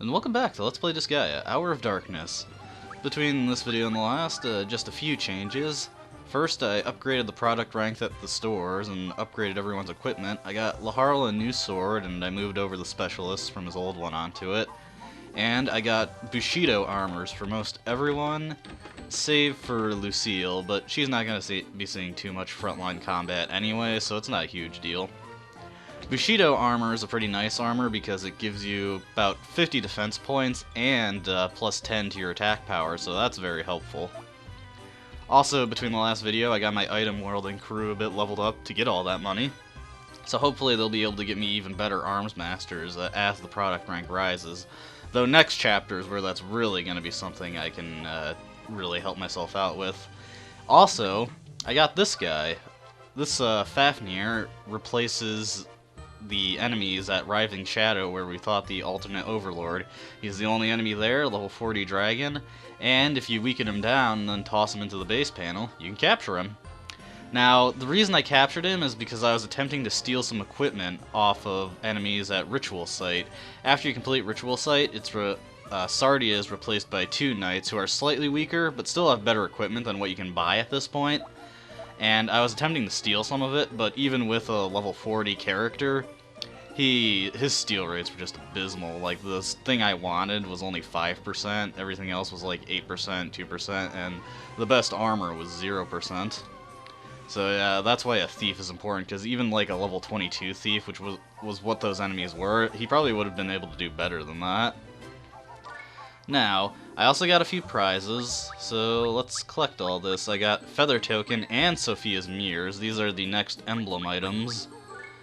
And welcome back to Let's Play Disgaea, Hour of Darkness. Between this video and the last, just a few changes. First, I upgraded the product rank at the stores and upgraded everyone's equipment. I got Laharl a new sword, and I moved over the specialist from his old one onto it. And I got Bushido armors for most everyone, save for Lucille, but she's not going to be seeing too much frontline combat anyway, so it's not a huge deal. Bushido armor is a pretty nice armor because it gives you about 50 defense points and plus 10 to your attack power, so that's very helpful. Also, between the last video, I got my item world and crew a bit leveled up to get all that money. So hopefully they'll be able to get me even better arms masters as the product rank rises. Though next chapter is where that's really going to be something I can really help myself out with. Also, I got this guy. This Fafnir replaces the enemies at Riving Shadow, where we fought the alternate Overlord. He's the only enemy there, level 40 dragon, and if you weaken him down and then toss him into the base panel, you can capture him. Now, the reason I captured him is because I was attempting to steal some equipment off of enemies at Ritual Site. After you complete Ritual Site, Sardia is replaced by 2 knights who are slightly weaker, but still have better equipment than what you can buy at this point. And I was attempting to steal some of it, but even with a level 40 character, his steal rates were just abysmal. Like, the thing I wanted was only 5%, everything else was like 8%, 2%, and the best armor was 0%. So yeah, that's why a thief is important, because even like a level 22 thief, which was what those enemies were, he probably would have been able to do better than that. Now, I also got a few prizes, so let's collect all this. I got Feather Token and Sophia's Mirrors. These are the next emblem items.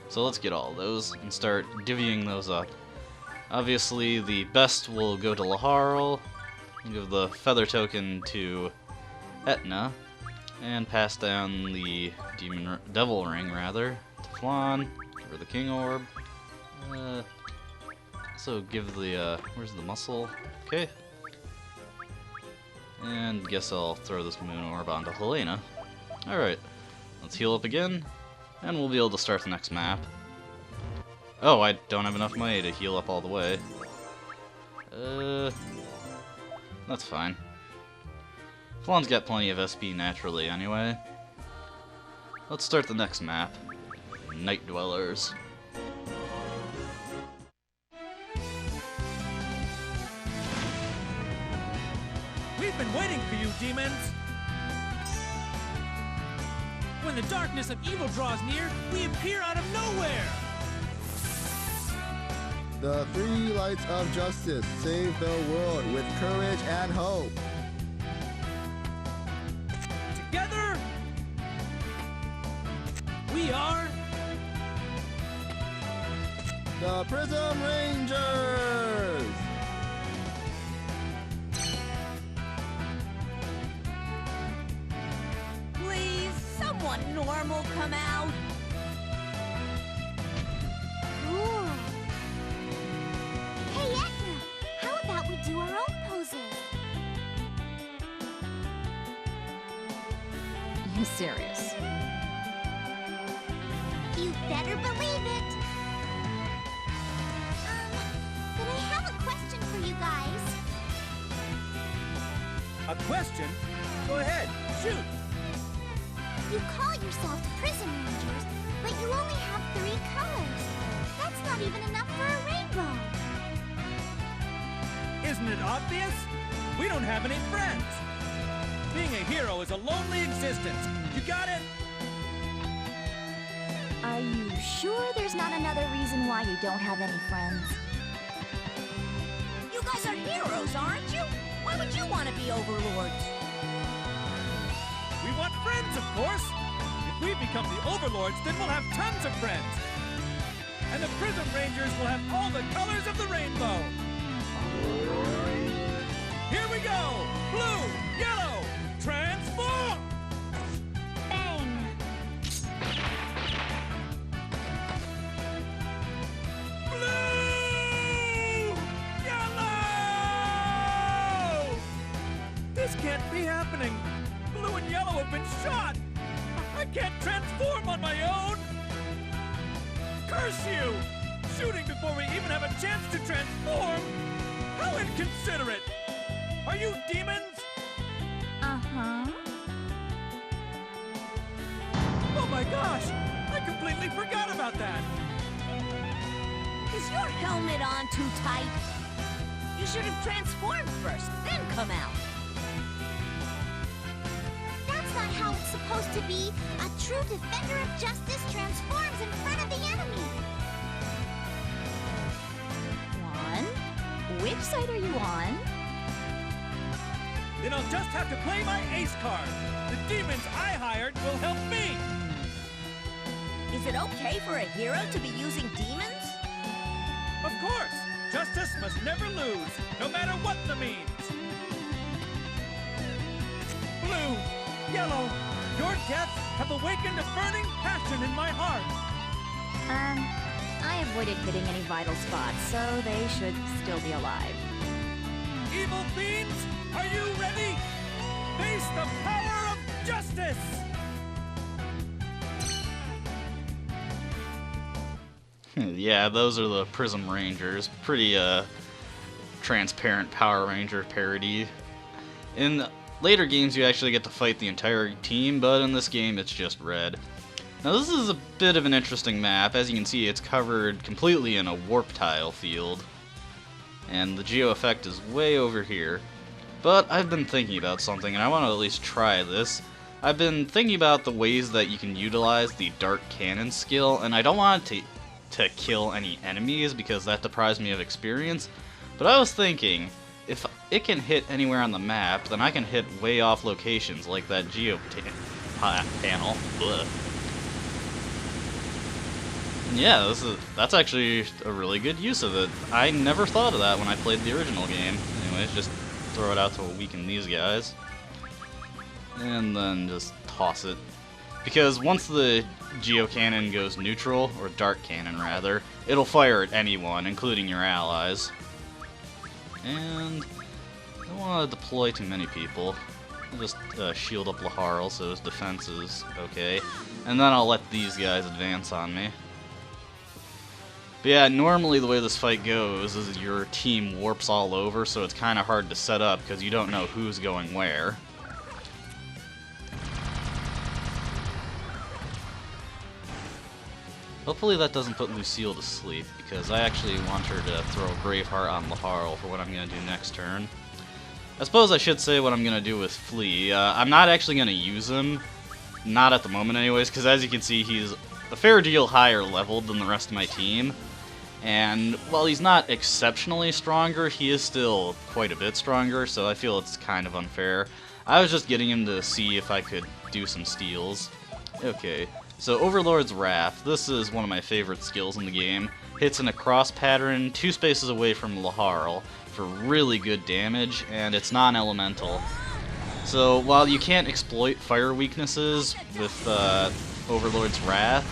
So let's get all those and start divvying those up. Obviously, the best will go to Laharl. Give the Feather Token to Etna. And pass down the Devil Ring, rather, to Flan. Give her the King Orb. So give the, where's the muscle? Okay. And guess I'll throw this Moon Orb onto Helena. Alright, let's heal up again, and we'll be able to start the next map. Oh, I don't have enough money to heal up all the way. That's fine. Flan's got plenty of SP naturally anyway. Let's start the next map. Night Dwellers. We've been waiting for you, demons! When the darkness of evil draws near, we appear out of nowhere! The 3 lights of justice save the world with courage and hope. Together, we are... The Prism Rangers! Please, someone normal come out. Cool. Hey, Etna, how about we do our own poses? You serious? You better believe it. But I have a question for you guys. A question? Go ahead, shoot! You call yourself Prism Rangers, but you only have 3 colors. That's not even enough for a rainbow. Isn't it obvious? We don't have any friends! Being a hero is a lonely existence. You got it? Are you sure there's not another reason why you don't have any friends? You guys are heroes, aren't you? Why would you want to be overlords? We want friends, of course! If we become the Overlords, then we'll have tons of friends! And the Prism Rangers will have all the colors of the rainbow! Here we go! Blue, yellow, transform! Bang! Blue! Yellow! This can't be happening! Blue and yellow have been shot! I can't transform on my own! Curse you! Shooting before we even have a chance to transform! consider it. Are you demons? Uh-huh. Oh my gosh! I completely forgot about that. Is your helmet on too tight? You should have transformed first, then come out. That's not how it's supposed to be. A true defender of justice transforms in front of the enemy. One. Which side are you on? Then I'll just have to play my ace card. The demons I hired will help me. Is it okay for a hero to be using demons? Of course, justice must never lose, no matter what the means. Blue, yellow, your deaths have awakened a burning passion in my heart. I avoided hitting any vital spots, so they should still be alive. Evil fiends, are you ready? Face the power of justice! Yeah, those are the Prism Rangers. Pretty transparent Power Ranger parody. In later games you actually get to fight the entire team, but in this game it's just red. Now this is a bit of an interesting map. As you can see, it's covered completely in a warp tile field. And the geo effect is way over here. But I've been thinking about something, and I want to at least try this. I've been thinking about the ways that you can utilize the Dark Cannon skill, and I don't want it to kill any enemies because that deprives me of experience. But I was thinking, if it can hit anywhere on the map, then I can hit way off locations like that geo panel. Ugh. Yeah, that's actually a really good use of it. I never thought of that when I played the original game. Anyways, just throw it out to weaken these guys. And then just toss it. Because once the Geo Cannon goes neutral, or Dark Cannon rather, it'll fire at anyone, including your allies. And I don't want to deploy too many people. I'll just shield up Laharl so his defense is okay. And then I'll let these guys advance on me. But yeah, normally the way this fight goes is your team warps all over, so it's kind of hard to set up because you don't know who's going where. Hopefully that doesn't put Lucille to sleep, because I actually want her to throw a Braveheart on Laharl for what I'm going to do next turn. I suppose I should say what I'm going to do with Flea. I'm not actually going to use him, not at the moment anyways, because as you can see he's a fair deal higher leveled than the rest of my team. And while he's not exceptionally stronger, he is still quite a bit stronger, so I feel it's kind of unfair. I was just getting him to see if I could do some steals. Okay, so Overlord's Wrath. This is one of my favorite skills in the game. Hits in a cross pattern 2 spaces away from Laharl for really good damage, and it's non-elemental. So while you can't exploit fire weaknesses with Overlord's Wrath,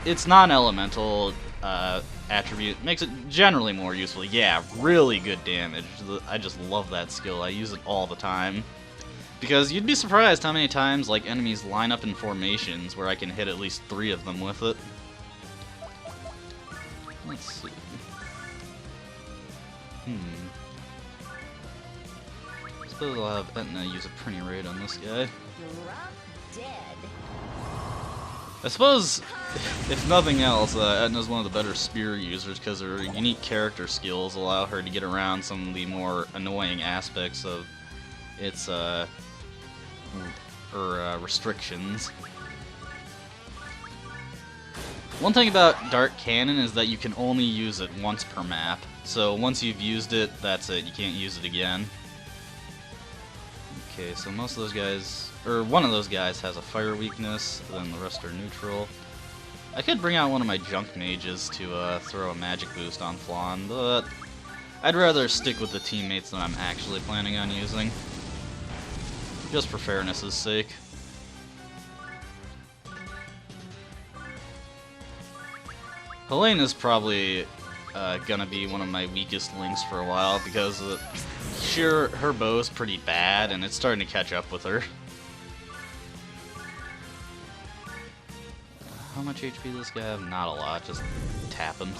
its non-elemental attribute makes it generally more useful. Yeah, really good damage. I just love that skill. I use it all the time. Because you'd be surprised how many times like enemies line up in formations where I can hit at least 3 of them with it. Let's see. I suppose I'll have Etna use a printy raid on this guy. Drop dead. I suppose, if nothing else, Etna's one of the better spear users because her unique character skills allow her to get around some of the more annoying aspects of its restrictions. One thing about Dark Cannon is that you can only use it once per map. So once you've used it, that's it. You can't use it again. Okay, so most of those guys, or one of those guys has a fire weakness, then the rest are neutral. I could bring out one of my junk mages to throw a magic boost on Flan, but I'd rather stick with the teammates that I'm actually planning on using. Just for fairness' sake. Helena's probably gonna be one of my weakest links for a while because sure, her bow's pretty bad and it's starting to catch up with her. How much HP does this guy have? Not a lot, just tap him.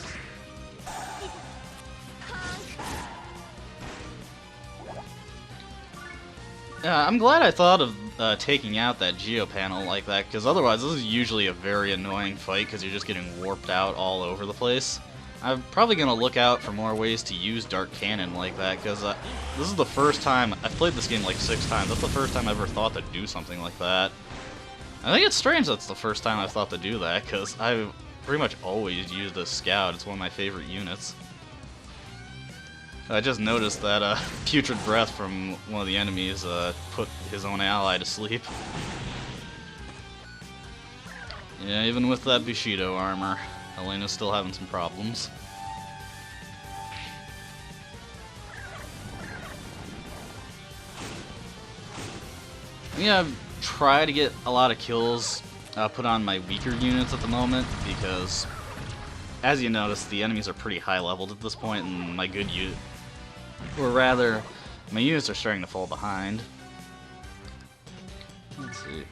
Yeah, I'm glad I thought of taking out that Geo panel like that, because otherwise this is usually a very annoying fight because you're just getting warped out all over the place. I'm probably going to look out for more ways to use Dark Cannon like that, because this is the first time, I've played this game like 6 times, that's the first time I've ever thought to do something like that. I think it's strange that's the first time I've thought to do that, because I've pretty much always used a Scout, it's one of my favorite units. I just noticed that Putrid Breath from one of the enemies put his own ally to sleep. Yeah, even with that Bushido armor, Helena's still having some problems. Yeah, I've tried to get a lot of kills put on my weaker units at the moment, because as you notice, the enemies are pretty high leveled at this point, and my good unit, or rather, my units are starting to fall behind. Let's see.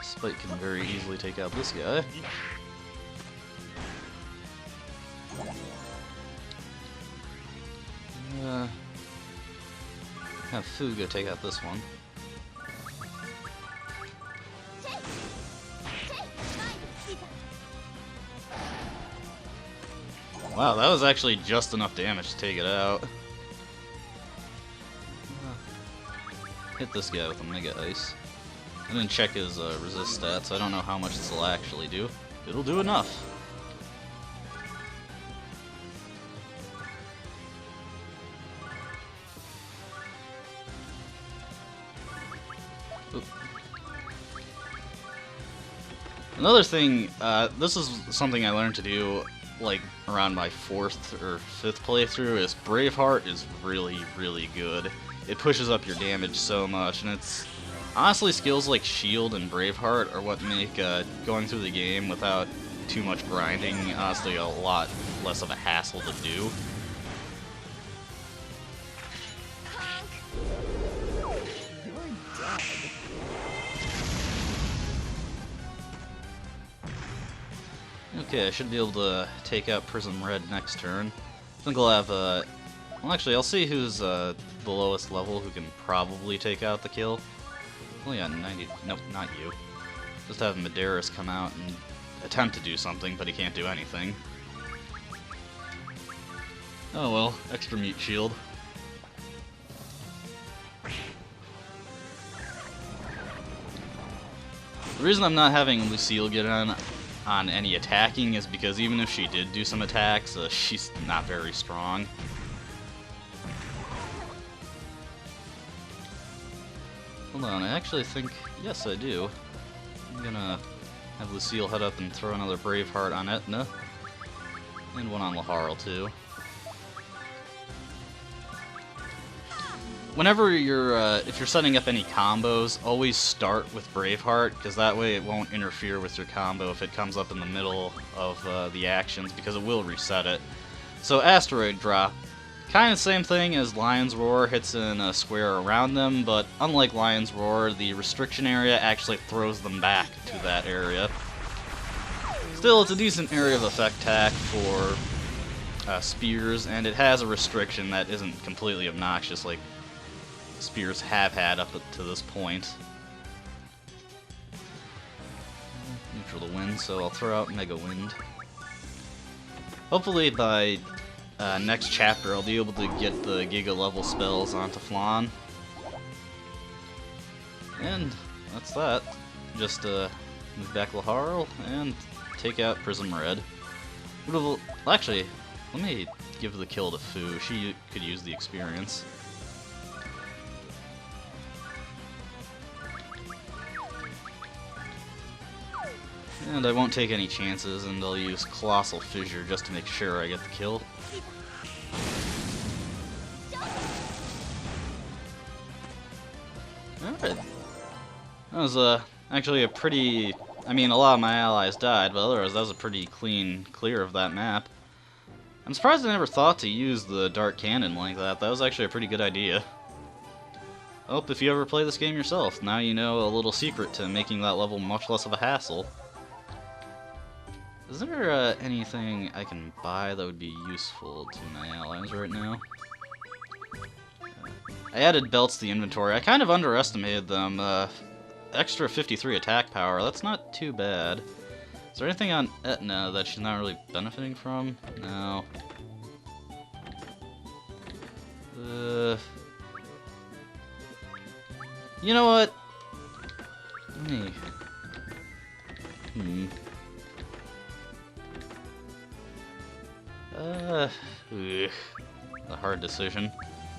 Spike can very easily take out this guy. Have Fu go take out this one. Wow, that was actually just enough damage to take it out. Hit this guy with a Mega Ice. I didn't check his resist stats, I don't know how much this will actually do. It'll do enough. Oop. Another thing, this is something I learned to do like around my 4th or 5th playthrough, is Braveheart is really, really good. It pushes up your damage so much, and it's honestly skills like Shield and Braveheart are what make going through the game without too much grinding honestly a lot less of a hassle to do. Okay, I should be able to take out Prism Red next turn. I think I'll have, well actually, I'll see who's the lowest level who can probably take out the kill. Only got 90, nope, not you. Just have Medeiros come out and attempt to do something, but he can't do anything. Oh well, extra mute shield. The reason I'm not having Lucille get on any attacking is because even if she did do some attacks, she's not very strong. Hold on, I actually think, yes I do. I'm gonna have Lucille head up and throw another Braveheart on Etna. And one on Laharl too. Whenever you're, if you're setting up any combos, always start with Braveheart, because that way it won't interfere with your combo if it comes up in the middle of the actions, because it will reset it. So Asteroid Drop, kind of the same thing as Lion's Roar, hits in a square around them, but unlike Lion's Roar, the restriction area actually throws them back to that area. Still, it's a decent area of effect tack for spears, and it has a restriction that isn't completely obnoxious like spears have had up to this point. Neutral to wind, so I'll throw out Mega Wind. Hopefully by next chapter I'll be able to get the Giga level spells onto Flan. And that's that. Just move back Laharl and take out Prism Red. Actually, let me give the kill to Fu. She could use the experience. And I won't take any chances, and I'll use Colossal Fissure just to make sure I get the kill. Alright. That was actually a pretty... I mean, a lot of my allies died, but otherwise that was a pretty clean clear of that map. I'm surprised I never thought to use the Dark Cannon like that. That was actually a pretty good idea. Oh, if you ever play this game yourself, now you know a little secret to making that level much less of a hassle. Is there anything I can buy that would be useful to my allies right now? I added belts to the inventory. I kind of underestimated them. Extra 53 attack power, that's not too bad. Is there anything on Etna that she's not really benefiting from? No. You know what? Let me... A hard decision.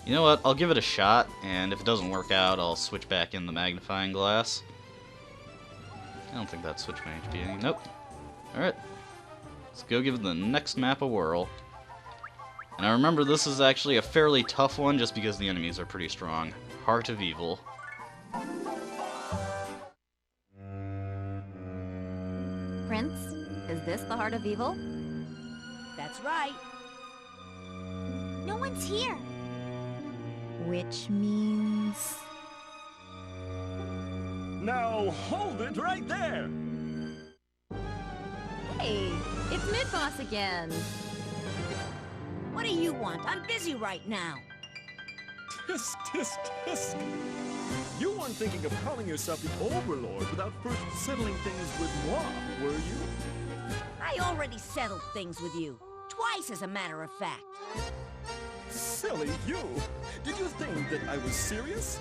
You know what? I'll give it a shot, and if it doesn't work out, I'll switch back in the magnifying glass. I don't think that switched my HP any. Nope. Alright. Let's go give the next map a whirl. And I remember this is actually a fairly tough one just because the enemies are pretty strong. Heart of Evil. Prince, is this the Heart of Evil? That's right. No one's here. Which means... Now hold it right there! Hey, it's Mid-Boss again. What do you want? I'm busy right now. Tisk, tisk, tisk. You weren't thinking of calling yourself the Overlord without first settling things with moi, were you? I already settled things with you. Twice, as a matter of fact. Silly you! Did you think that I was serious?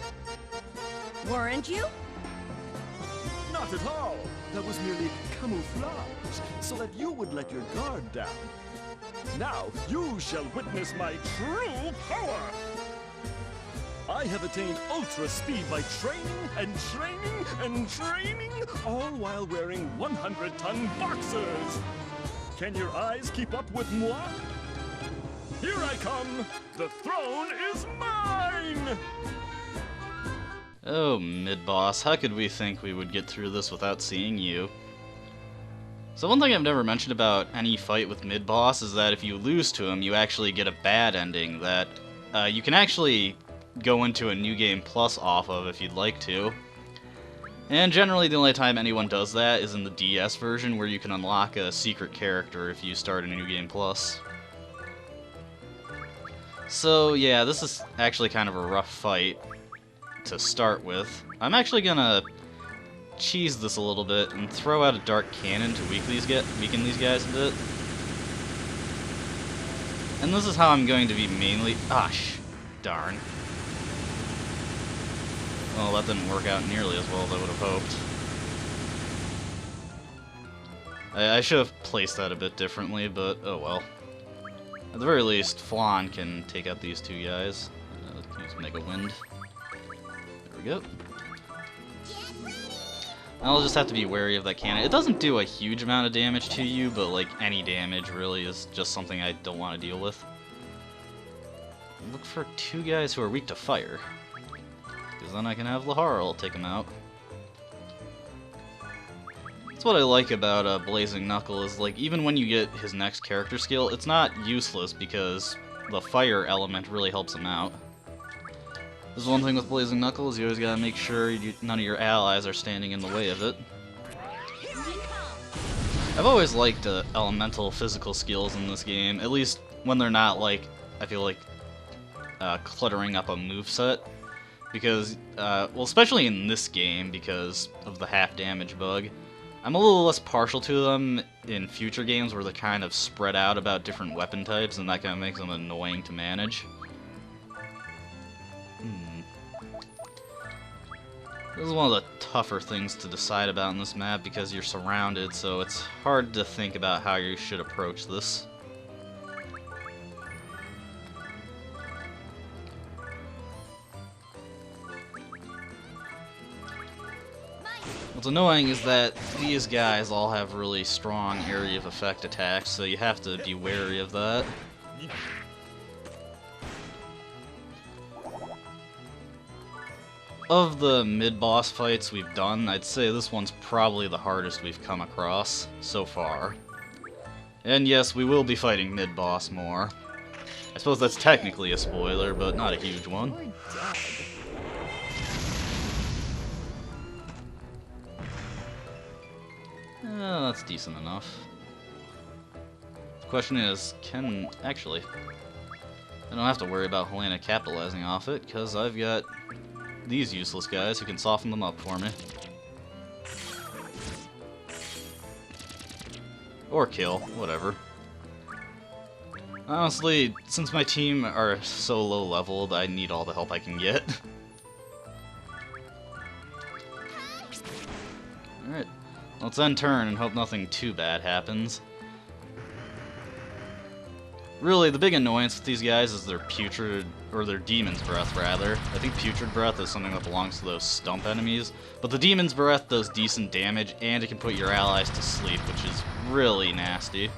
Weren't you? Not at all. That was merely camouflage, so that you would let your guard down. Now you shall witness my true power! I have attained ultra speed by training and training and training, all while wearing 100-ton boxers! Can your eyes keep up with moi? Here I come! The throne is mine! Oh, Mid-Boss, how could we think we would get through this without seeing you? So one thing I've never mentioned about any fight with Mid-Boss is that if you lose to him, you actually get a bad ending that you can actually go into a New Game Plus off of if you'd like to. And generally the only time anyone does that is in the DS version, where you can unlock a secret character if you start a New Game Plus. So yeah, this is actually kind of a rough fight to start with. I'm actually gonna cheese this a little bit and throw out a dark cannon to weaken these guys a bit. And this is how I'm going to be mainly... darn. Well, that didn't work out nearly as well as I would have hoped. I should have placed that a bit differently, but oh well. At the very least, Flan can take out these two guys. Use Mega Wind. There we go. I'll just have to be wary of that cannon. It doesn't do a huge amount of damage to you, but like any damage really is just something I don't want to deal with. Look for two guys who are weak to fire, because then I can have Laharl take them out. That's what I like about Blazing Knuckle, is like even when you get his next character skill, it's not useless because the fire element really helps him out. There's one thing with Blazing Knuckle, is you always gotta make sure none of your allies are standing in the way of it. I've always liked elemental physical skills in this game, at least when they're not like, I feel like, cluttering up a moveset. Because, well, especially in this game, because of the half damage bug, I'm a little less partial to them in future games where they're kind of spread out about different weapon types, and that kind of makes them annoying to manage. This is one of the tougher things to decide about in this map because you're surrounded, so it's hard to think about how you should approach this. What's annoying is that these guys all have really strong area of effect attacks, so you have to be wary of that. Of the mid-boss fights we've done, I'd say this one's probably the hardest we've come across so far. And yes, we will be fighting mid-boss more. I suppose that's technically a spoiler, but not a huge one. That's decent enough. The question is, actually, I don't have to worry about Helena capitalizing off it, because I've got these useless guys who can soften them up for me. Or kill, whatever. Honestly, since my team are so low leveled, I need all the help I can get. Alright, let's end turn and hope nothing too bad happens. Really, the big annoyance with these guys is their putrid, or their demon's breath rather. I think putrid breath is something that belongs to those stump enemies, but the demon's breath does decent damage and it can put your allies to sleep, which is really nasty.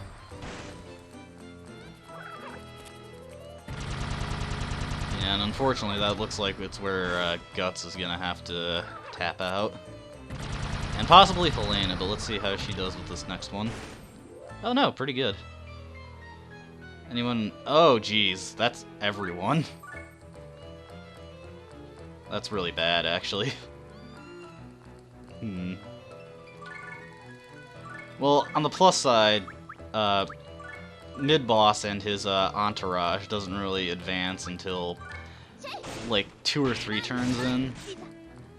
And unfortunately that looks like it's where Guts is gonna have to tap out. And possibly Helena, but let's see how she does with this next one. Oh no, pretty good. Anyone? Oh, geez, that's everyone. That's really bad, actually. Well, on the plus side, mid-boss and his entourage doesn't really advance until like 2 or 3 turns in.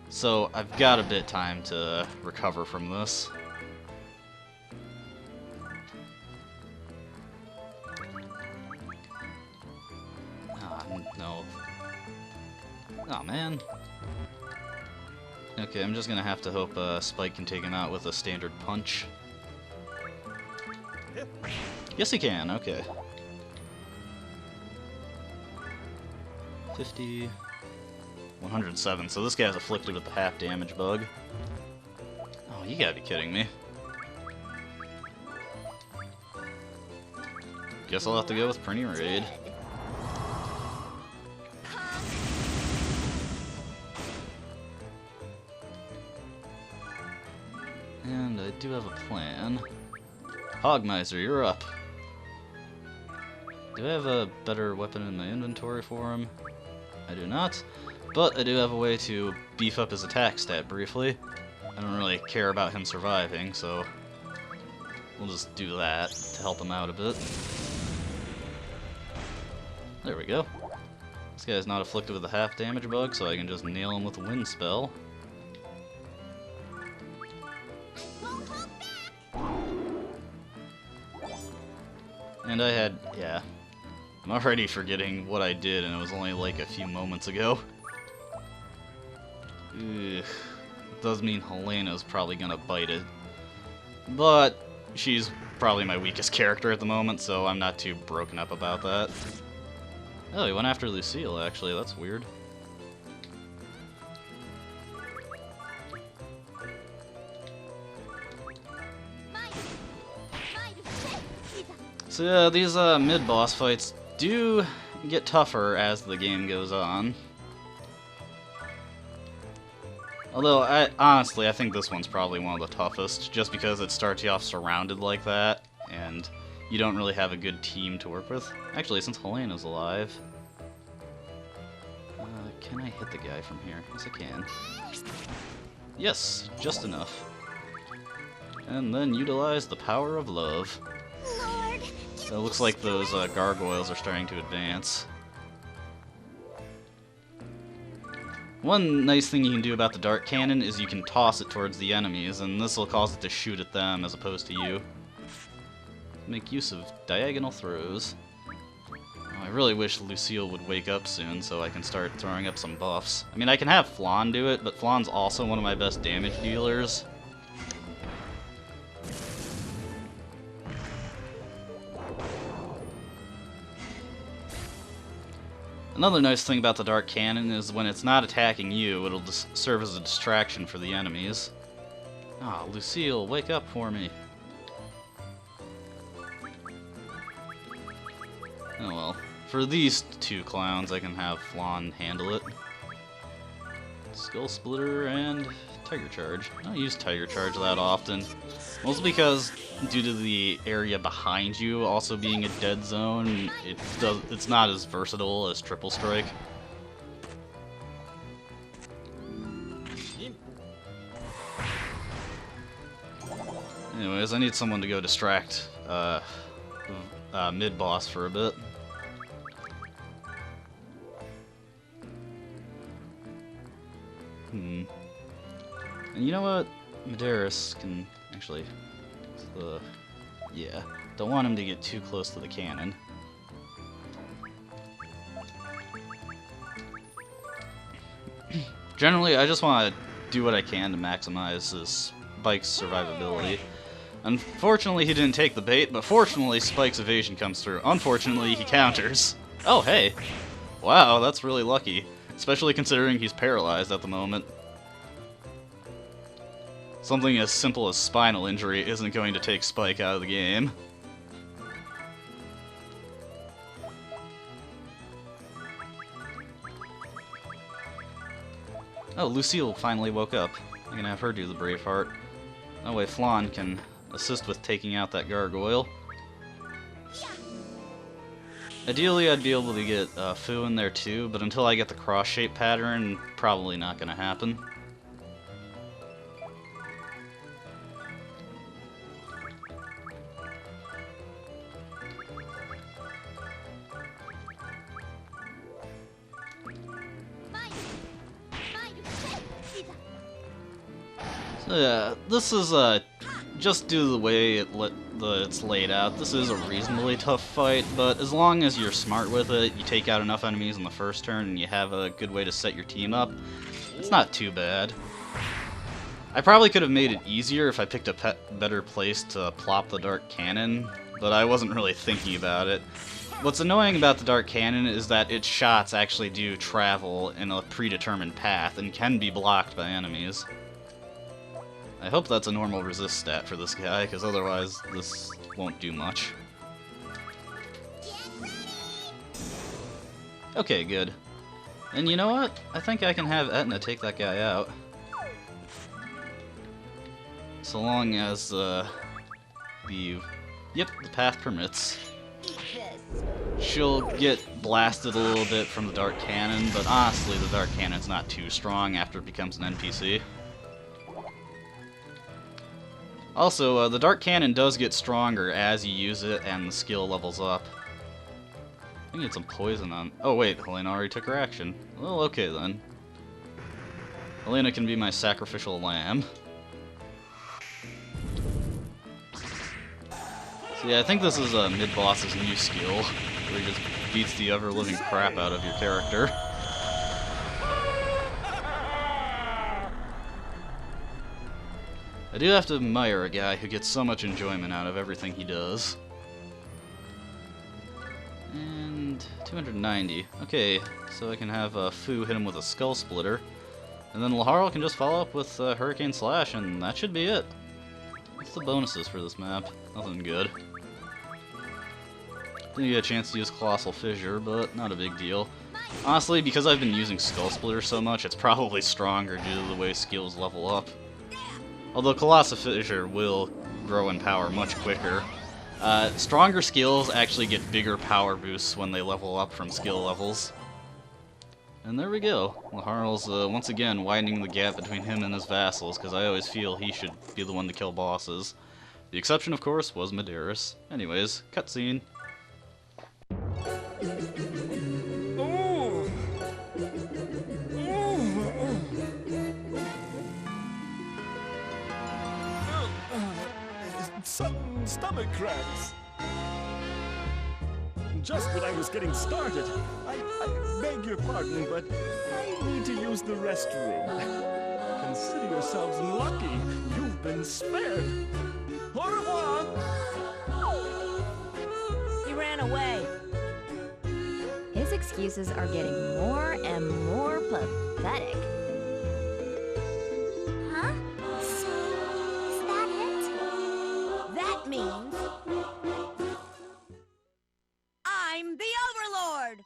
So I've got a bit time to recover from this. No. Oh man. Okay, I'm just gonna have to hope Spike can take him out with a standard punch. Yes, he can. Okay. 50, 107. So this guy's afflicted with the half damage bug. Oh, you gotta be kidding me. Guess I'll have to go with Prinny Raid. And I do have a plan. Hogmiser, you're up. Do I have a better weapon in my inventory for him? I do not, but I do have a way to beef up his attack stat briefly. I don't really care about him surviving, so we'll just do that to help him out a bit. There we go. This guy's not afflicted with a half damage bug, so I can just nail him with a wind spell. And I had, yeah, I'm already forgetting what I did, and it was only like a few moments ago. Ugh. It does mean Helena's probably gonna bite it. But she's probably my weakest character at the moment, so I'm not too broken up about that. Oh, he went after Lucille, actually. That's weird. So yeah, these mid-boss fights do get tougher as the game goes on. Although, honestly, I think this one's probably one of the toughest, just because it starts you off surrounded like that, and you don't really have a good team to work with. Actually, since Helena's alive... can I hit the guy from here? Yes, I can. Yes, just enough. And then utilize the power of love. Lord, So it looks like those gargoyles are starting to advance. One nice thing you can do about the dart cannon is you can toss it towards the enemies, and this will cause it to shoot at them as opposed to you. Make use of diagonal throws. Oh, I really wish Lucille would wake up soon so I can start throwing up some buffs. I mean, I can have Flan do it, but Flan's also one of my best damage dealers. Another nice thing about the Dark Cannon is when it's not attacking you, it'll just serve as a distraction for the enemies. Ah, oh, Lucille, wake up for me. Oh well. For these two clowns, I can have Flan handle it. Skull Splitter and Tiger Charge. I don't use Tiger Charge that often. Mostly because, due to the area behind you also being a dead zone, it's not as versatile as Triple Strike. Anyways, I need someone to go distract mid-boss for a bit. And you know what? Medeiros can actually... yeah. Don't want him to get too close to the cannon. Generally, I just want to do what I can to maximize this Spike's survivability. Unfortunately, he didn't take the bait, but fortunately, Spike's evasion comes through. Unfortunately, he counters. Oh, hey. Wow, that's really lucky. Especially considering he's paralyzed at the moment. Something as simple as spinal injury isn't going to take Spike out of the game. Oh, Lucille finally woke up. I'm gonna have her do the Braveheart. That way Flan can assist with taking out that gargoyle. Ideally, I'd be able to get Fu in there too, but until I get the cross-shape pattern, probably not gonna happen. So yeah, this is just due to the way it's laid out, this is a reasonably tough fight, but as long as you're smart with it, you take out enough enemies in the first turn, and you have a good way to set your team up, it's not too bad. I probably could have made it easier if I picked a better place to plop the Dark Cannon, but I wasn't really thinking about it. What's annoying about the Dark Cannon is that its shots actually do travel in a predetermined path and can be blocked by enemies. I hope that's a normal resist stat for this guy, because otherwise this won't do much. Okay, good. And you know what? I think I can have Etna take that guy out. So long as the path permits. She'll get blasted a little bit from the Dark Cannon, but honestly the Dark Cannon's not too strong after it becomes an NPC. Also, the Dark Cannon does get stronger as you use it and the skill levels up. I can get some poison on... Oh wait, Helena already took her action. Well, okay then. Helena can be my sacrificial lamb. So yeah, I think this is mid-boss's new skill, where he just beats the ever-living crap out of your character. I do have to admire a guy who gets so much enjoyment out of everything he does. And 290. Okay, so I can have Fu hit him with a Skull Splitter. And then Laharl can just follow up with Hurricane Slash, and that should be it. What's the bonuses for this map? Nothing good. Didn't get a chance to use Colossal Fissure, but not a big deal. Honestly, because I've been using Skull Splitter so much, it's probably stronger due to the way skills level up. Although Colossal Fissure will grow in power much quicker. Stronger skills actually get bigger power boosts when they level up from skill levels. And there we go. Laharl's once again widening the gap between him and his vassals, because I always feel he should be the one to kill bosses. The exception, of course, was Medeiros. Anyways, cutscene. Sudden stomach cramps. Just when I was getting started, I beg your pardon, but I need to use the restroom. Consider yourselves lucky. You've been spared. Au revoir. He ran away. His excuses are getting more and more pathetic. Huh? So, is that it? That means I'm the Overlord!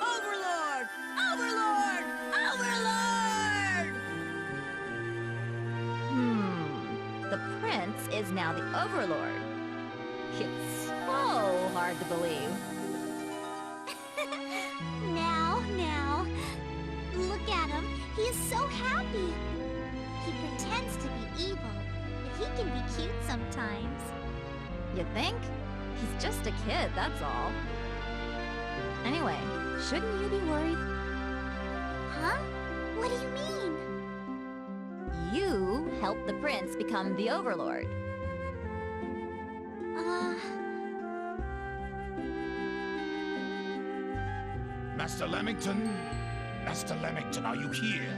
Overlord! Overlord! Overlord! The prince is now the Overlord. It's so hard to believe. Now, look at him. He is so happy. He pretends to be evil, but he can be cute sometimes. You think? He's just a kid, that's all. Anyway, shouldn't you be worried? Huh? What do you mean? You helped the prince become the Overlord. Master Lamington? Master Lamington, are you here?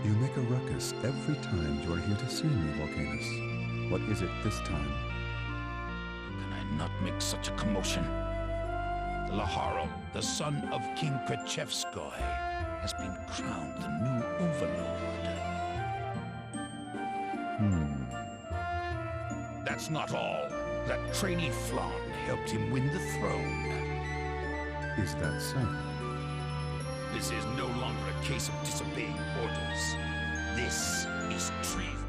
You make a ruckus every time you are here to see me, Volcanus. What is it this time? Can I not make such a commotion? Laharl, the son of King Krechevskoy, has been crowned the new Overlord. That's not all. That trainee Flan helped him win the throne. Is that so? This is no longer a case of disobeying orders. This is treason.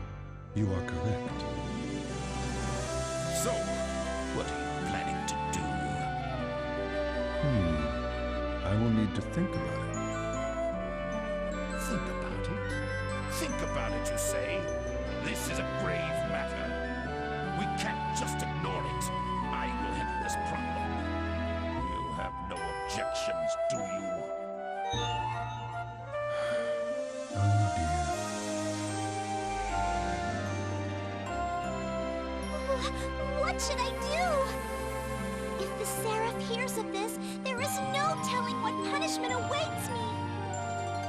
You are correct. So, what are you planning to do? I will need to think about it. Think about it? Think about it, you say? This is a grave matter. We can't just ignore it. I will handle this problem. You have no objections, do you? Oh dear. What should I do? If the Seraph hears of this, there is no telling what punishment awaits me.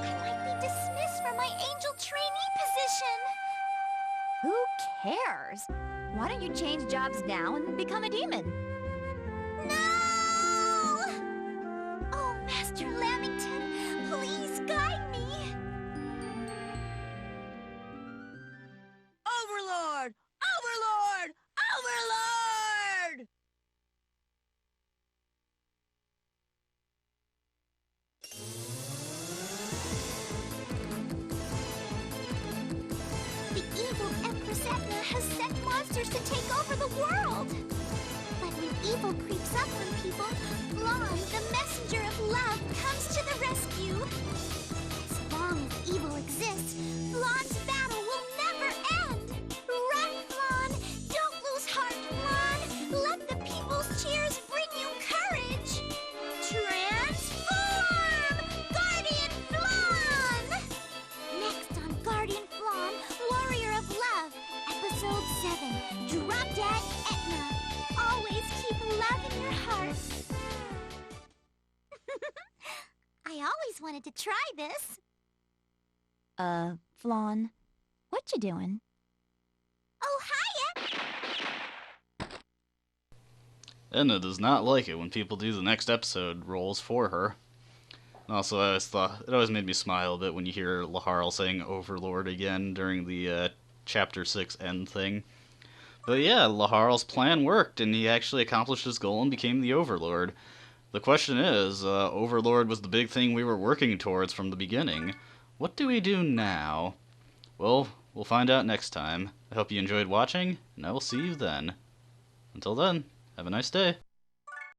I might be dismissed from my angel trainee position. Who cares? Why don't you change jobs now and become a demon? No! Oh, Master Lamington, please guide me. Overlord! Overlord! Overlord! The evil Empress Etna has sent monsters to take over the world. But when evil creeps up on people, Flan, the messenger of love, comes to the rescue. As long as evil exists, Flan's battle will never end. Run, Flan! Don't lose heart, Flan! Let the people's cheers bring you courage! Transform! Guardian Flan! Next on Guardian Flan, Warrior of Love, Episode 7, Drop Dead Etna. Always keep love in your heart. I always wanted to try this. Flan, what you doing? Oh, hiya! Edna does not like it when people do the next episode roles for her. Also, I always thought it always made me smile a bit when you hear Laharl saying Overlord again during the Chapter 6 end thing. But yeah, Laharl's plan worked, and he actually accomplished his goal and became the Overlord. The question is, Overlord was the big thing we were working towards from the beginning. What do we do now? Well, we'll find out next time. I hope you enjoyed watching, and I will see you then. Until then, have a nice day.